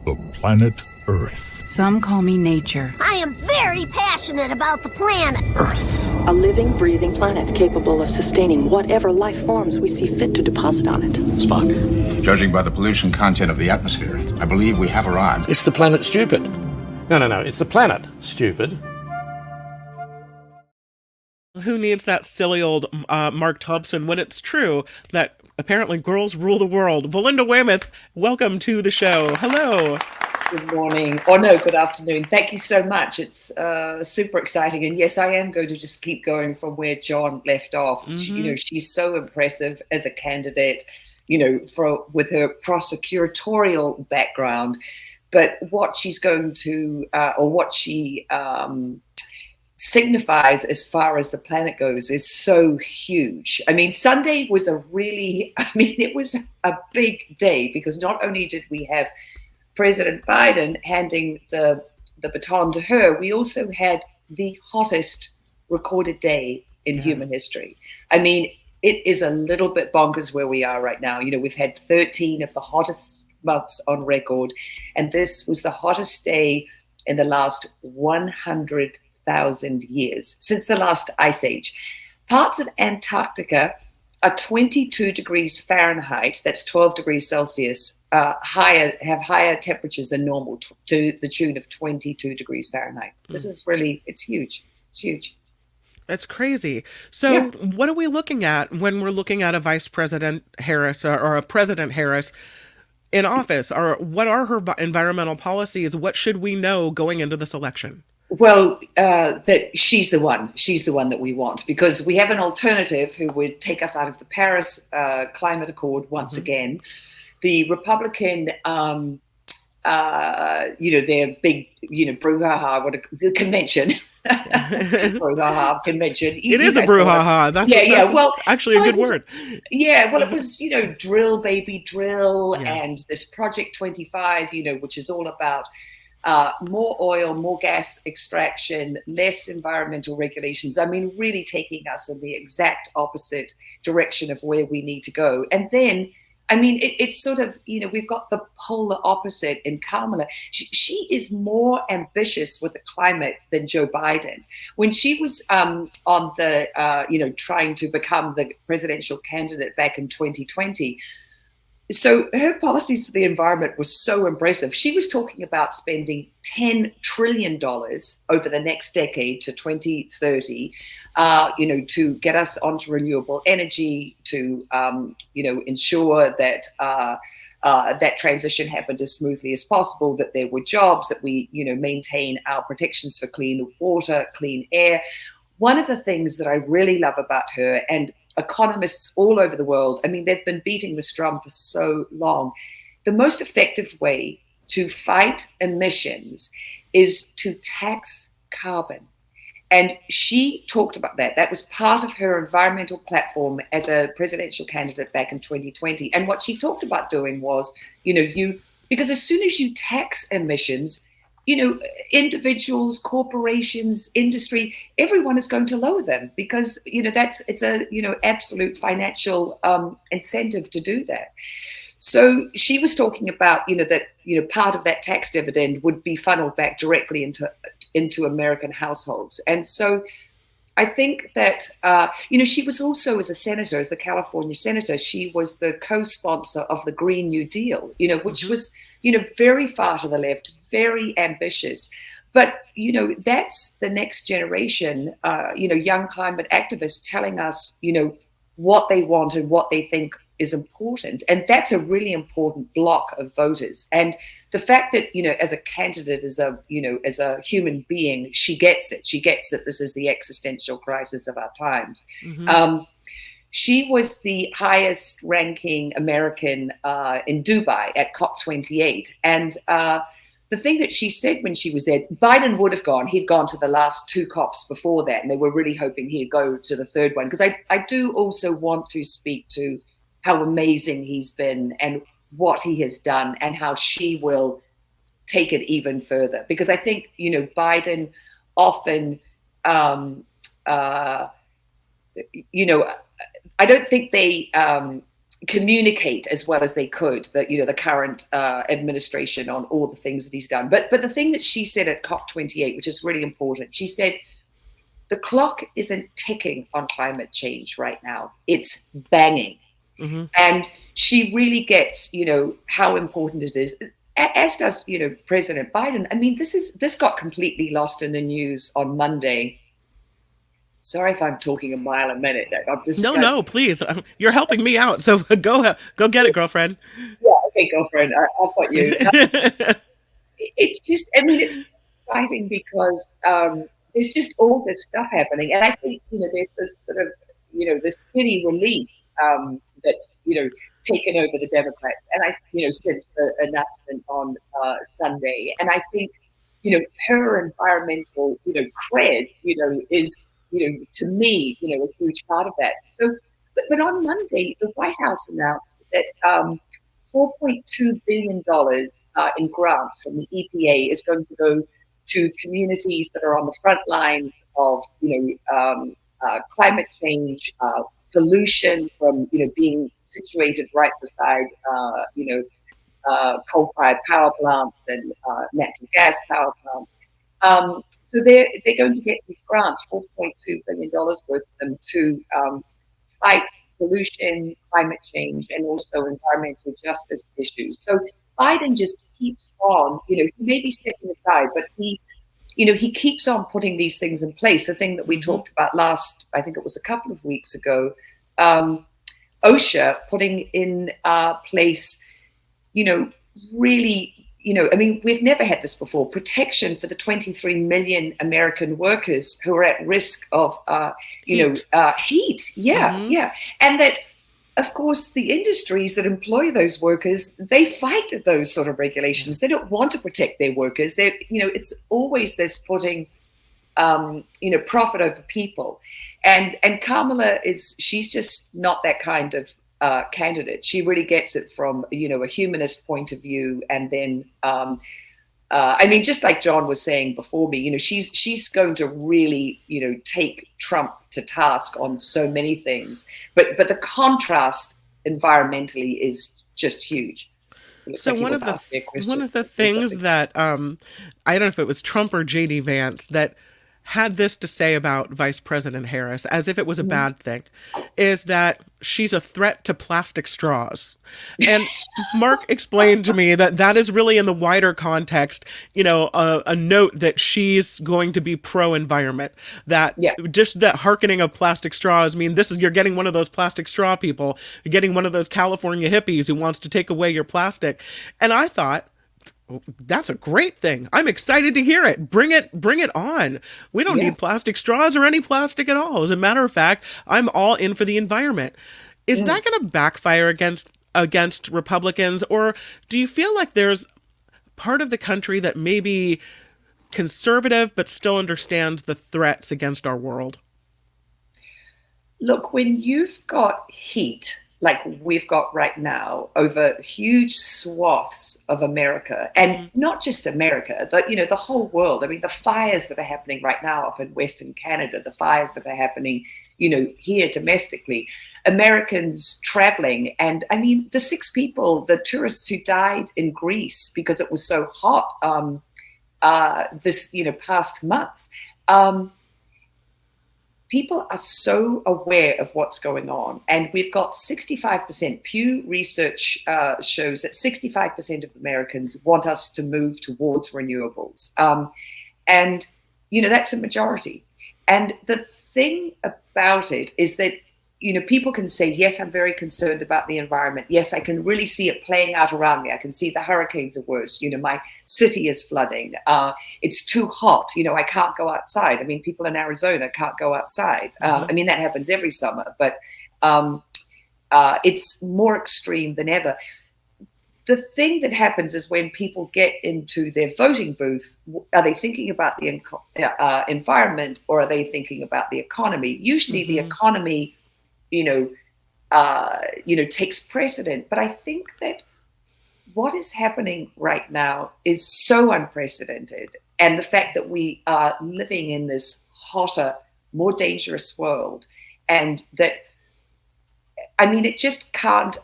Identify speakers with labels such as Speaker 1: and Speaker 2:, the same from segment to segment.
Speaker 1: The planet Earth.
Speaker 2: Some call me nature.
Speaker 3: I am very passionate about the planet
Speaker 1: Earth.
Speaker 4: A living, breathing planet capable of sustaining whatever life forms we see fit to deposit on it.
Speaker 5: Spock, judging by the pollution content of the atmosphere, I believe we have arrived.
Speaker 6: It's the planet stupid.
Speaker 7: No. It's the planet stupid.
Speaker 8: Who needs that silly old Mark Thompson when it's true that apparently girls rule the world? Belinda Weymouth, welcome to the show. Hello.
Speaker 9: Good morning. Oh, no, good afternoon. Thank you so much. It's super exciting. And yes, I am going to just keep going from where John left off.
Speaker 8: Mm-hmm.
Speaker 9: She's so impressive as a candidate, with her prosecutorial background. But what she's going to, or what she signifies as far as the planet goes is so huge. I mean, Sunday was it was a big day because not only did we have President Biden handing the baton to her, we also had the hottest recorded day in human history. I mean, it is a little bit bonkers where we are right now. We've had 13 of the hottest months on record, and this was the hottest day in the last 100,000 years, since the last ice age. Parts of Antarctica are 22 degrees Fahrenheit, that's 12 degrees Celsius, have higher temperatures than normal, to the tune of 22 degrees Fahrenheit. This is really, it's huge. It's huge.
Speaker 8: That's crazy. So What are we looking at when we're looking at a Vice President Harris or a President Harris in office? Or what are her environmental policies? What should we know going into this election?
Speaker 9: Well, that she's the one that we want, because we have an alternative who would take us out of the Paris Climate Accord once again. The Republican, their big, brouhaha, the convention. Brouhaha convention.
Speaker 8: It is a brouhaha. That's actually a good word.
Speaker 9: Yeah, well, it was, drill, baby, drill, and this Project 25, which is all about more oil, more gas extraction, less environmental regulations. I mean, really taking us in the exact opposite direction of where we need to go. And then, I mean, it's sort of, we've got the polar opposite in Kamala. She is more ambitious with the climate than Joe Biden. When she was on the, trying to become the presidential candidate back in 2020, so her policies for the environment were so impressive. She was talking about spending $10 trillion over the next decade to 2030, to get us onto renewable energy, to, ensure that that transition happened as smoothly as possible, that there were jobs, that we, maintain our protections for clean water, clean air. One of the things that I really love about her, and economists all over the world, I mean, they've been beating this drum for so long. The most effective way to fight emissions is to tax carbon. And she talked about that. That was part of her environmental platform as a presidential candidate back in 2020. And what she talked about doing was, because as soon as you tax emissions, individuals, corporations, industry, everyone is going to lower them because, it's a, absolute financial incentive to do that. So she was talking about, that, part of that tax dividend would be funneled back directly into American households. And so I think that, she was also, as a senator, as the California senator, she was the co-sponsor of the Green New Deal, which was, very far to the left, very ambitious. But, that's the next generation, young climate activists telling us, what they want and what they think is important. And that's a really important block of voters. And the fact that, as a candidate, as a human being, she gets it. She gets that this is the existential crisis of our times. She was the highest ranking American in Dubai at COP28. And the thing that she said when she was there, Biden would have gone. He'd gone to the last two COPs before that, and they were really hoping he'd go to the third one. Because I do also want to speak to how amazing he's been and what he has done and how she will take it even further. Because I think, Biden often, I don't think they communicate as well as they could that, the current administration on all the things that he's done. But the thing that she said at COP28, which is really important, she said, the clock isn't ticking on climate change right now. It's banging. Mm-hmm. And she really gets, how important it is, as does, President Biden. I mean, this got completely lost in the news on Monday. Sorry if I'm talking a mile a minute. I'm just
Speaker 8: no, please. You're helping me out. So go get it, girlfriend.
Speaker 9: Yeah, okay, girlfriend. I've got you. It's just, it's exciting because there's just all this stuff happening. And I think, there's this sort of, this pity relief that's, taken over the Democrats. And since the announcement on Sunday. And I think, her environmental, cred, is, to me, a huge part of that. So, but on Monday, the White House announced that $4.2 billion in grants from the EPA is going to go to communities that are on the front lines of, climate change, pollution from, being situated right beside, coal-fired power plants and natural gas power plants. So they're going to get these grants, $4.2 billion worth of them, to fight pollution, climate change, and also environmental justice issues. So Biden just keeps on, he may be stepping aside, but he keeps on putting these things in place. The thing that we talked about last, I think it was a couple of weeks ago, OSHA putting in place, really, we've never had this before, protection for the 23 million American workers who are at risk of, heat. Yeah, mm-hmm. Yeah. And that, of course, the industries that employ those workers, they fight those sort of regulations. They don't want to protect their workers. It's always this putting, profit over people. And Kamala she's just not that kind of candidate. She really gets it from, a humanist point of view. And then, just like John was saying before me, she's going to really, take Trump to task on so many things. But the contrast environmentally is just huge.
Speaker 8: So one of the things that I don't know if it was Trump or J.D. Vance that had this to say about Vice President Harris, as if it was a bad thing, is that she's a threat to plastic straws. And Mark explained to me that is really in the wider context, a note that she's going to be pro-environment, that just that hearkening of plastic straws. I mean, you're getting one of those plastic straw people, you're getting one of those California hippies who wants to take away your plastic. And I thought, that's a great thing. I'm excited to hear it. Bring it on. We don't need plastic straws or any plastic at all. As a matter of fact, I'm all in for the environment. Is that going to backfire against Republicans, or do you feel like there's part of the country that may be conservative but still understands the threats against our world?
Speaker 9: Look, when you've got heat like we've got right now over huge swaths of America, and not just America, the whole world. I mean, the fires that are happening right now up in Western Canada, the fires that are happening, here domestically, Americans traveling. And I mean, the tourists who died in Greece because it was so hot this, past month. People are so aware of what's going on. And we've got 65%, Pew Research shows that 65% of Americans want us to move towards renewables. And, that's a majority. And the thing about it is that, people can say, yes, I'm very concerned about the environment. Yes, I can really see it playing out around me. I can see the hurricanes are worse. My city is flooding. It's too hot. I can't go outside. I mean, people in Arizona can't go outside. That happens every summer, but it's more extreme than ever. The thing that happens is when people get into their voting booth, are they thinking about the environment, or are they thinking about the economy? Usually the economy takes precedent. But I think that what is happening right now is so unprecedented. And the fact that we are living in this hotter, more dangerous world, and that I mean, it just can't.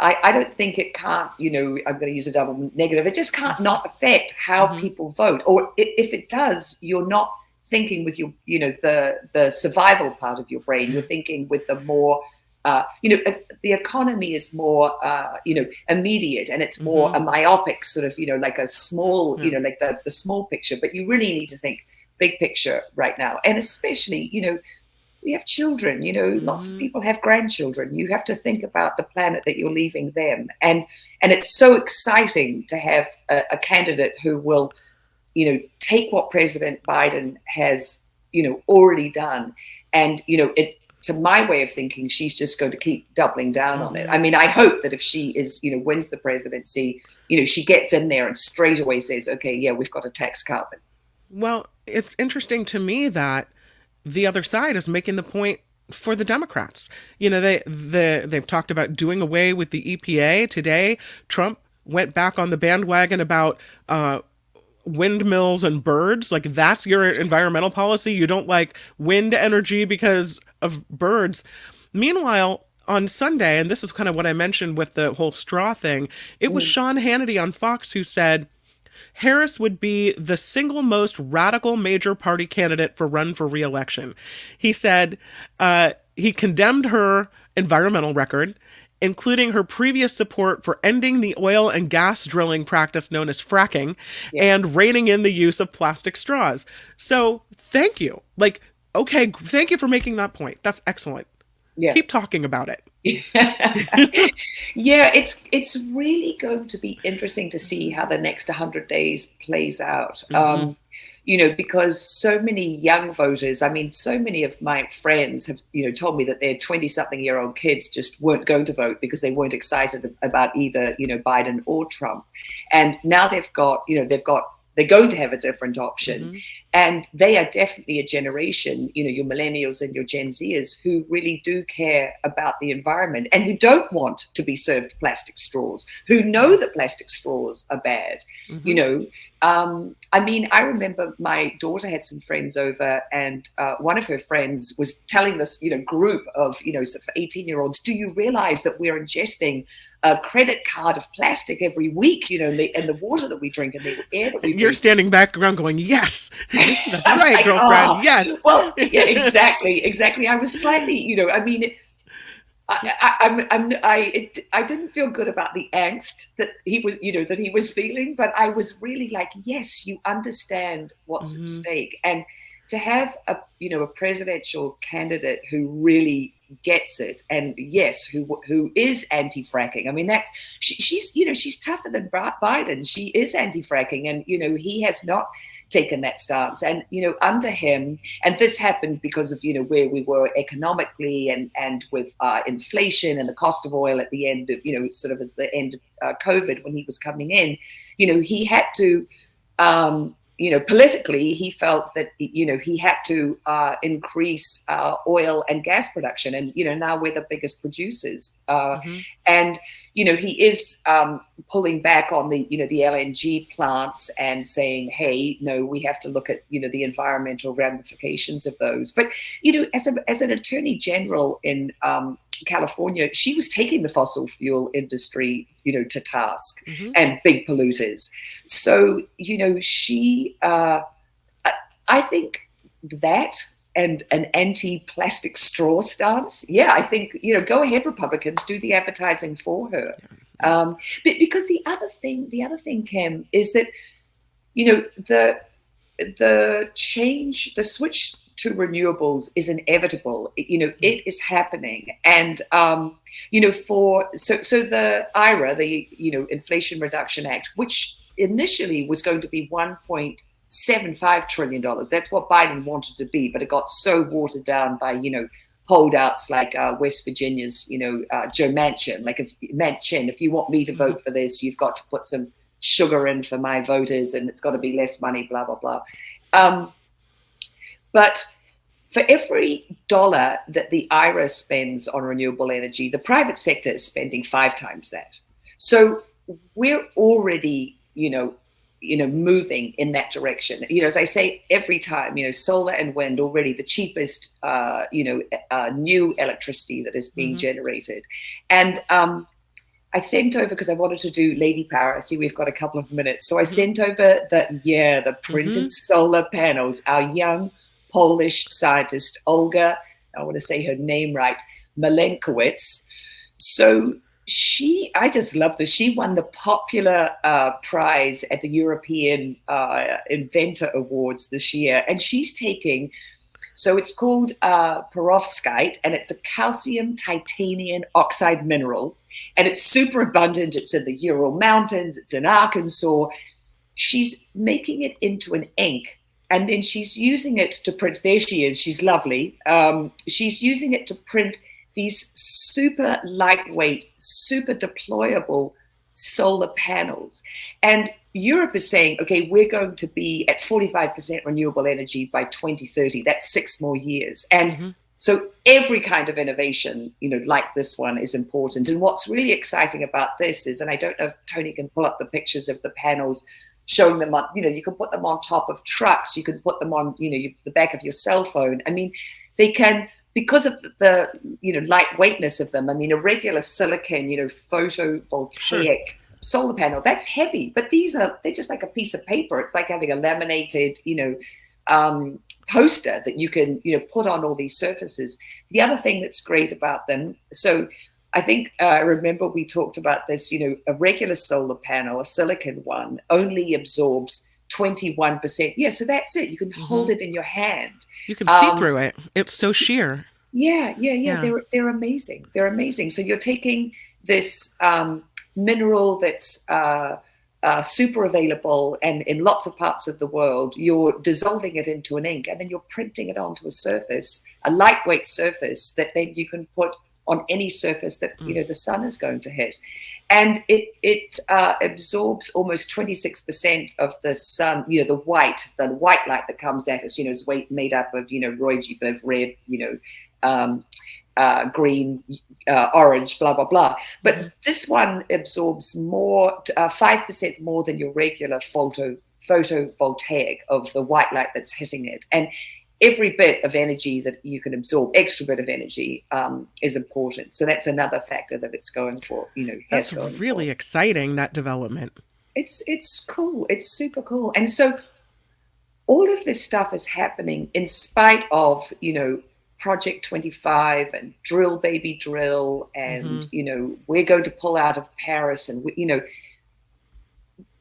Speaker 9: I don't think it can't. I'm going to use a double negative. It just can't not affect how people vote. Or if it does, you're not thinking with your, the survival part of your brain. You're thinking with the more, the economy is more, immediate, and it's more a myopic sort of, like a small, like the small picture. But you really need to think big picture right now, and especially, we have children, lots of people have grandchildren. You have to think about the planet that you're leaving them. And it's so exciting to have a candidate who will, take what President Biden has, already done. And, to my way of thinking, she's just going to keep doubling down on it. I mean, I hope that if she is, wins the presidency, she gets in there and straight away says, okay, yeah, we've got to tax carbon.
Speaker 8: Well, it's interesting to me that the other side is making the point for the Democrats. They've talked about doing away with the EPA. Today, Trump went back on the bandwagon about windmills and birds. Like, that's your environmental policy? You don't like wind energy because of birds? Meanwhile, on Sunday, and this is kind of what I mentioned with the whole straw thing, it was Sean Hannity on Fox who said Harris would be the single most radical major party candidate for run for re-election. He said he condemned her environmental record, including her previous support for ending the oil and gas drilling practice known as fracking and reining in the use of plastic straws. So thank you. Like, okay, thank you for making that point. That's excellent. Yeah. Keep talking about it.
Speaker 9: Yeah, it's really going to be interesting to see how the next 100 days plays out. Because so many young voters, I mean, so many of my friends have, told me that their 20-something-year-old kids just weren't going to vote because they weren't excited about either, Biden or Trump. And now they're going to have a different option. And they are definitely a generation, your millennials and your Gen Zers, who really do care about the environment and who don't want to be served plastic straws, who know that plastic straws are bad. I mean, I remember my daughter had some friends over, and one of her friends was telling this, group of, sort of 18-year-olds, do you realize that we're ingesting a credit card of plastic every week, in the water that we drink and the air that we breathe?
Speaker 8: You're standing back around going, yes, that's right, like, girlfriend. Yes.
Speaker 9: Well, yeah, exactly. I was slightly, I mean, I didn't feel good about the angst that he was feeling, but I was really like, yes, you understand what's at stake. And to have a presidential candidate who really gets it, and yes, who is anti-fracking. I mean, she's tougher than Biden. She is anti-fracking, and he has not taken that stance. And under him, and this happened because of where we were economically and with inflation and the cost of oil at the end of sort of as the end of COVID, when he was coming in, he had to politically, he felt that, he had to increase oil and gas production. And, now we're the biggest producers. And, he is pulling back on the LNG plants and saying, hey, no, we have to look at, the environmental ramifications of those. But, as an attorney general in California, she was taking the fossil fuel industry, to task and big polluters. So, she, I think that and an anti-plastic straw stance. Yeah, I think, go ahead, Republicans, do the advertising for her. Because the other thing, Kim, is that, the switch to renewables is inevitable. It is happening. And, so the IRA, the, Inflation Reduction Act, which initially was going to be $1.75 trillion. That's what Biden wanted to be, but it got so watered down by, holdouts like West Virginia's, Joe Manchin. Like, if you want me to vote for this, you've got to put some sugar in for my voters, and it's got to be less money, blah, blah, blah. But for every dollar that the IRA spends on renewable energy, the private sector is spending 5 times that. So we're already, moving in that direction. As I say every time, solar and wind already the cheapest, new electricity that is being generated. And I sent over, because I wanted to do Lady Power. I see we've got a couple of minutes. So I sent over the printed solar panels. Our young Polish scientist, Olga, I want to say her name right, Malenkowicz. So I just love this. She won the popular prize at the European Inventor Awards this year. And she's taking, so it's called perovskite, and it's a calcium titanium oxide mineral. And it's super abundant. It's in the Ural Mountains. It's in Arkansas. She's making it into an ink. And then she's using it to print. There she is. She's lovely. She's using it to print these super lightweight, super deployable solar panels. And Europe is saying, okay, we're going to be at 45% renewable energy by 2030. That's 6 more years. And so every kind of innovation, like this one is important. And what's really exciting about this is, and I don't know if Tony can pull up the pictures of the panels, showing them on, you can put them on top of trucks. You can put them on, the back of your cell phone. I mean, they can, because of the lightweightness of them. I mean, a regular silicon, photovoltaic solar panel, that's heavy. But they're just like a piece of paper. It's like having a laminated, poster that you can put on all these surfaces. The other thing that's great about them, so I think remember we talked about this, a regular solar panel, a silicon one, only absorbs 21%. Yeah, so that's it. You can hold it in your hand.
Speaker 8: You can see through it. It's so sheer.
Speaker 9: Yeah. They're amazing. They're amazing. So you're taking this mineral that's super available and in lots of parts of the world, you're dissolving it into an ink, and then you're printing it onto a surface, a lightweight surface that then you can put on any surface that the sun is going to hit. And it absorbs almost 26% of the sun, the white light that comes at us, is made up of, Roy-G-Biv, red, green, orange, blah, blah, blah. But this one absorbs more, 5% more than your regular photovoltaic of the white light that's hitting it. And every bit of energy that you can absorb, extra bit of energy, is important. So that's another factor that it's going for,
Speaker 8: That's really exciting, that development.
Speaker 9: It's cool. It's super cool. And so all of this stuff is happening in spite of, Project 25 and Drill Baby Drill, and we're going to pull out of Paris, and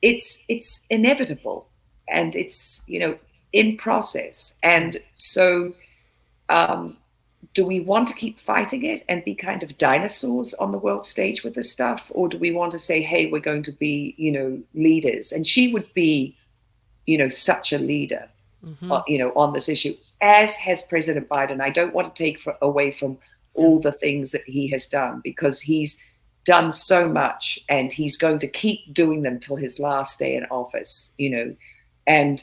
Speaker 9: it's inevitable, and it's in process. And so do we want to keep fighting it and be kind of dinosaurs on the world stage with this stuff, or do we want to say, hey, we're going to be leaders? And she would be such a leader on this issue, as has President Biden. I don't want to take away from all the things that he has done, because he's done so much, and he's going to keep doing them till his last day in office, and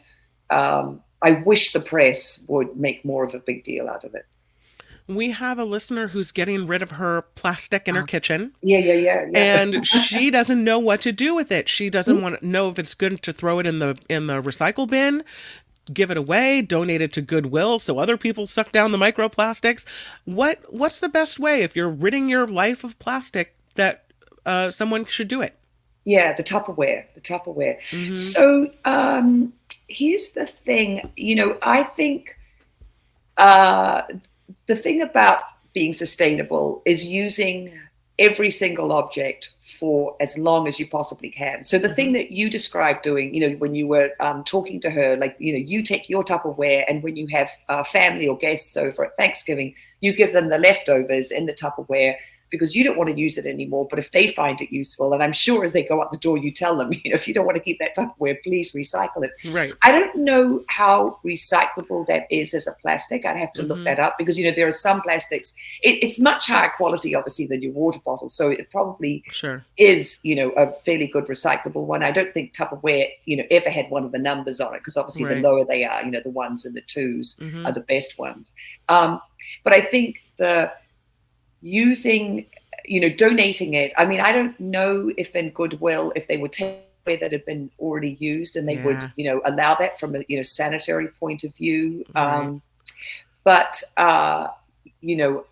Speaker 9: I wish the press would make more of a big deal out of it.
Speaker 8: We have a listener who's getting rid of her plastic in her kitchen.
Speaker 9: Yeah.
Speaker 8: And she doesn't know what to do with it. She doesn't want to know if it's good to throw it in the recycle bin, give it away, donate it to Goodwill so other people suck down the microplastics. What's the best way, if you're ridding your life of plastic, that someone should do it?
Speaker 9: Yeah, the Tupperware. So here's the thing. I think the thing about being sustainable is using every single object for as long as you possibly can. So the thing that you described doing, when you were talking to her, like, you take your Tupperware, and when you have family or guests over at Thanksgiving, you give them the leftovers in the Tupperware, because you don't want to use it anymore. But if they find it useful, and I'm sure as they go out the door, you tell them, if you don't want to keep that Tupperware, please recycle it.
Speaker 8: Right.
Speaker 9: I don't know how recyclable that is as a plastic. I'd have to look that up, because, there are some plastics. It's much higher quality, obviously, than your water bottle. So it probably is, a fairly good recyclable one. I don't think Tupperware, ever had one of the numbers on it, because obviously the lower they are, the ones in the twos are the best ones. But I think the using, donating it. I mean, I don't know if in Goodwill, if they would take that had been already used, and they
Speaker 8: Yeah.
Speaker 9: would, allow that from a, sanitary point of view.
Speaker 8: Right.
Speaker 9: But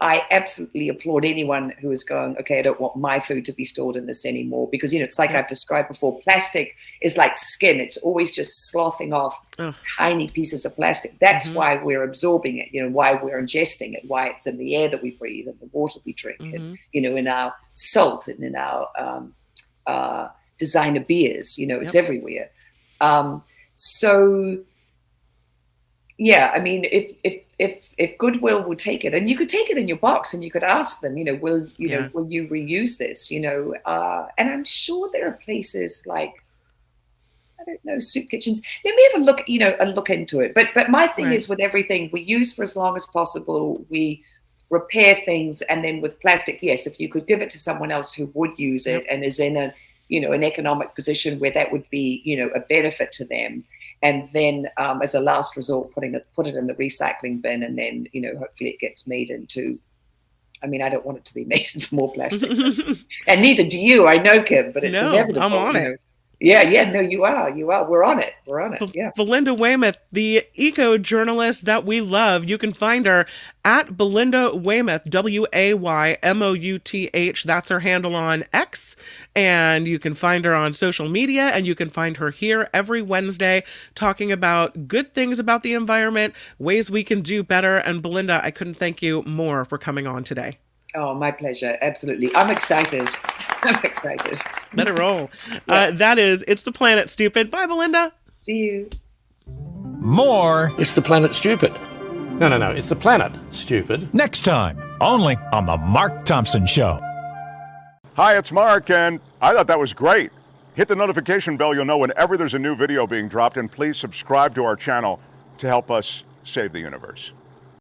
Speaker 9: I absolutely applaud anyone who is going, okay, I don't want my food to be stored in this anymore, because, it's like I've described before, plastic is like skin. It's always just sloughing off tiny pieces of plastic. That's why we're absorbing it, why we're ingesting it, why it's in the air that we breathe and the water we drink, and, in our salt and in our designer beers, it's everywhere. So yeah, I mean, if Goodwill will take it, and you could take it in your box, and you could ask them, will you reuse this? And I'm sure there are places like, I don't know, soup kitchens. Let me have a look, look into it. But my thing is, with everything, we use for as long as possible. We repair things, and then with plastic, yes, if you could give it to someone else who would use it and is in a an economic position where that would be a benefit to them. And then, as a last resort, put it in the recycling bin, and then hopefully it gets made into. I mean, I don't want it to be made into more plastic, and neither do you. I know, Kim, but it's inevitable.
Speaker 8: I'm on it.
Speaker 9: Yeah. No, you are. We're on it. Yeah.
Speaker 8: Belinda Weymouth, the eco journalist that we love. You can find her at Belinda Weymouth, WAYMOUTH. That's her handle on X. And you can find her on social media, and you can find her here every Wednesday talking about good things about the environment, ways we can do better. And Belinda, I couldn't thank you more for coming on today.
Speaker 9: Oh, my pleasure. Absolutely. I'm excited.
Speaker 8: Let it roll. That is It's the Planet Stupid. Bye, Belinda.
Speaker 9: See you.
Speaker 1: More
Speaker 7: It's the planet stupid. No. It's the planet stupid.
Speaker 1: next time, only on The Mark Thompson Show.
Speaker 6: Hi, it's Mark, and I thought that was great. Hit the notification bell, you'll know whenever there's a new video being dropped, and please subscribe to our channel to help us save the universe.